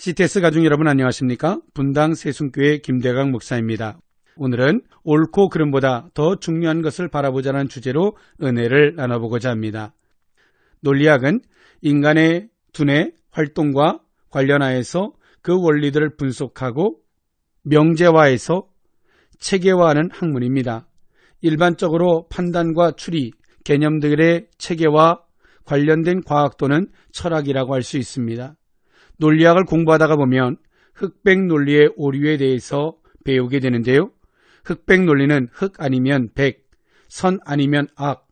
CTS 가족 여러분 안녕하십니까? 분당 세순교회 김대강 목사입니다. 오늘은 옳고 그름보다 더 중요한 것을 바라보자는 주제로 은혜를 나눠보고자 합니다. 논리학은 인간의 두뇌 활동과 관련하여서 그 원리들을 분석하고 명제화해서 체계화하는 학문입니다. 일반적으로 판단과 추리, 개념들의 체계와 관련된 과학 또는 철학이라고 할 수 있습니다. 논리학을 공부하다가 보면 흑백 논리의 오류에 대해서 배우게 되는데요. 흑백 논리는 흑 아니면 백, 선 아니면 악,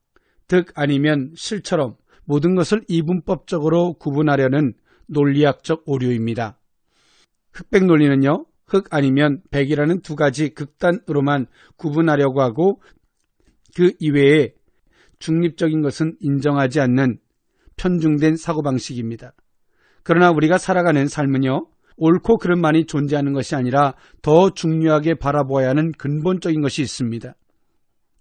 득 아니면 실처럼 모든 것을 이분법적으로 구분하려는 논리학적 오류입니다. 흑백 논리는요, 흑 아니면 백이라는 두 가지 극단으로만 구분하려고 하고 그 이외에 중립적인 것은 인정하지 않는 편중된 사고방식입니다. 그러나 우리가 살아가는 삶은요, 옳고 그름만이 존재하는 것이 아니라 더 중요하게 바라보아야 하는 근본적인 것이 있습니다.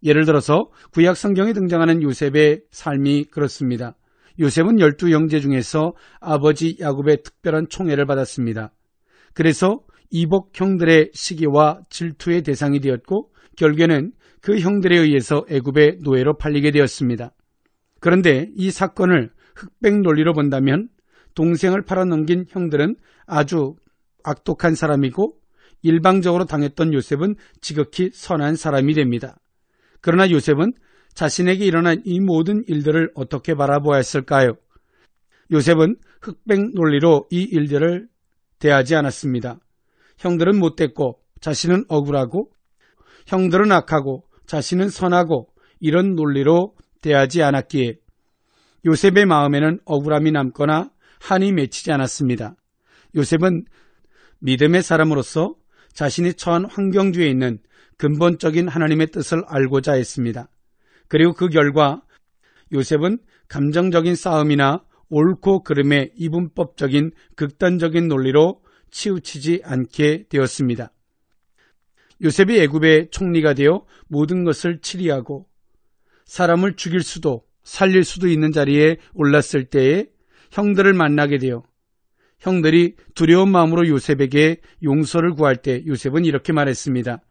예를 들어서 구약 성경에 등장하는 요셉의 삶이 그렇습니다. 요셉은 12형제 중에서 아버지 야곱의 특별한 총애를 받았습니다. 그래서 이복 형들의 시기와 질투의 대상이 되었고 결국에는 그 형들에 의해서 애굽의 노예로 팔리게 되었습니다. 그런데 이 사건을 흑백 논리로 본다면 동생을 팔아넘긴 형들은 아주 악독한 사람이고 일방적으로 당했던 요셉은 지극히 선한 사람이 됩니다. 그러나 요셉은 자신에게 일어난 이 모든 일들을 어떻게 바라보았을까요? 요셉은 흑백 논리로 이 일들을 대하지 않았습니다. 형들은 못됐고 자신은 억울하고 형들은 악하고 자신은 선하고 이런 논리로 대하지 않았기에 요셉의 마음에는 억울함이 남거나 한이 맺히지 않았습니다. 요셉은 믿음의 사람으로서 자신이 처한 환경주에 있는 근본적인 하나님의 뜻을 알고자 했습니다. 그리고 그 결과 요셉은 감정적인 싸움이나 옳고 그름의 이분법적인 극단적인 논리로 치우치지 않게 되었습니다. 요셉이 애굽의 총리가 되어 모든 것을 치리하고 사람을 죽일 수도 살릴 수도 있는 자리에 올랐을 때에 형들을 만나게 되어 형들이 두려운 마음으로 요셉에게 용서를 구할 때 요셉은 이렇게 말했습니다.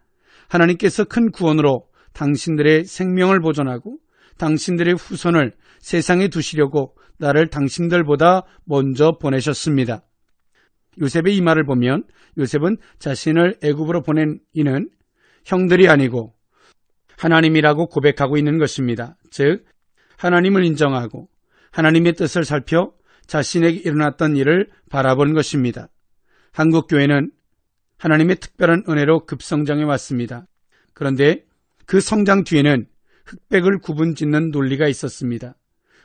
하나님께서 큰 구원으로 당신들의 생명을 보존하고 당신들의 후손을 세상에 두시려고 나를 당신들보다 먼저 보내셨습니다. 요셉의 이 말을 보면 요셉은 자신을 애굽으로 보낸 이는 형들이 아니고 하나님이라고 고백하고 있는 것입니다. 즉 하나님을 인정하고 하나님의 뜻을 살펴 자신에게 일어났던 일을 바라본 것입니다. 한국교회는 하나님의 특별한 은혜로 급성장해 왔습니다. 그런데 그 성장 뒤에는 흑백을 구분짓는 논리가 있었습니다.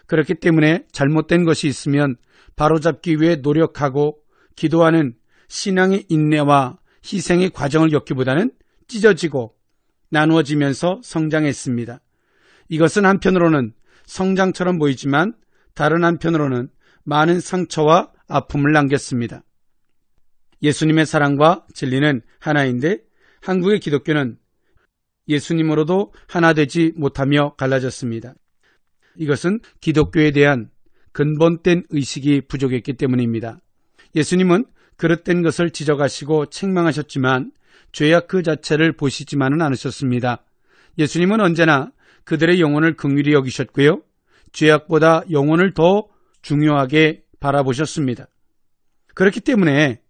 그렇기 때문에 잘못된 것이 있으면 바로잡기 위해 노력하고 기도하는 신앙의 인내와 희생의 과정을 겪기보다는 찢어지고 나누어지면서 성장했습니다. 이것은 한편으로는 성장처럼 보이지만 다른 한편으로는 많은 상처와 아픔을 남겼습니다. 예수님의 사랑과 진리는 하나인데 한국의 기독교는 예수님으로도 하나 되지 못하며 갈라졌습니다. 이것은 기독교에 대한 근본된 의식이 부족했기 때문입니다. 예수님은 그릇된 것을 지적하시고 책망하셨지만 죄악 그 자체를 보시지만은 않으셨습니다. 예수님은 언제나 그들의 영혼을 긍휼히 여기셨고요. 죄악보다 영혼을 더 중요하게 바라보셨습니다. 그렇기 때문에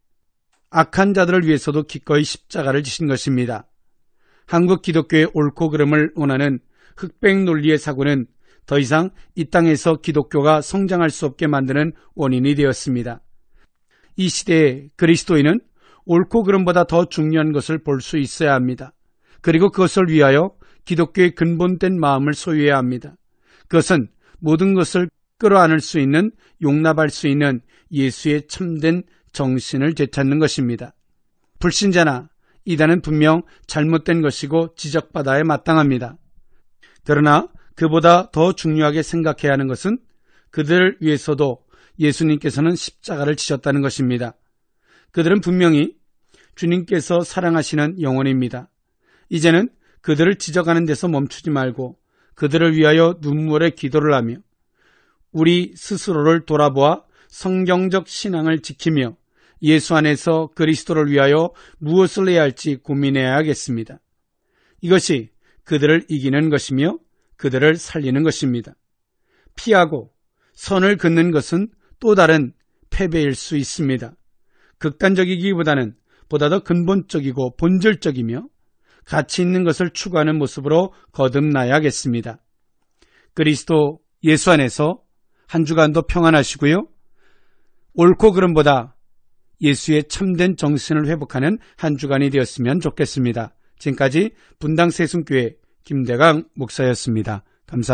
악한 자들을 위해서도 기꺼이 십자가를 지신 것입니다. 한국 기독교의 옳고 그름을 원하는 흑백 논리의 사고는 더 이상 이 땅에서 기독교가 성장할 수 없게 만드는 원인이 되었습니다. 이 시대에 그리스도인은 옳고 그름보다 더 중요한 것을 볼 수 있어야 합니다. 그리고 그것을 위하여 기독교의 근본된 마음을 소유해야 합니다. 그것은 모든 것을 끌어안을 수 있는, 용납할 수 있는 예수의 참된 정신을 되찾는 것입니다. 불신자나 이단은 분명 잘못된 것이고 지적받아야 마땅합니다. 그러나 그보다 더 중요하게 생각해야 하는 것은 그들을 위해서도 예수님께서는 십자가를 지셨다는 것입니다. 그들은 분명히 주님께서 사랑하시는 영혼입니다. 이제는 그들을 지적하는 데서 멈추지 말고 그들을 위하여 눈물의 기도를 하며 우리 스스로를 돌아보아 성경적 신앙을 지키며 예수 안에서 그리스도를 위하여 무엇을 해야 할지 고민해야겠습니다. 이것이 그들을 이기는 것이며 그들을 살리는 것입니다. 피하고 선을 긋는 것은 또 다른 패배일 수 있습니다. 극단적이기보다는 보다 더 근본적이고 본질적이며 가치 있는 것을 추구하는 모습으로 거듭나야겠습니다. 그리스도 예수 안에서 한 주간도 평안하시고요. 옳고 그름보다 예수의 참된 정신을 회복하는 한 주간이 되었으면 좋겠습니다. 지금까지 분당 세순교회 김대강 목사였습니다. 감사합니다.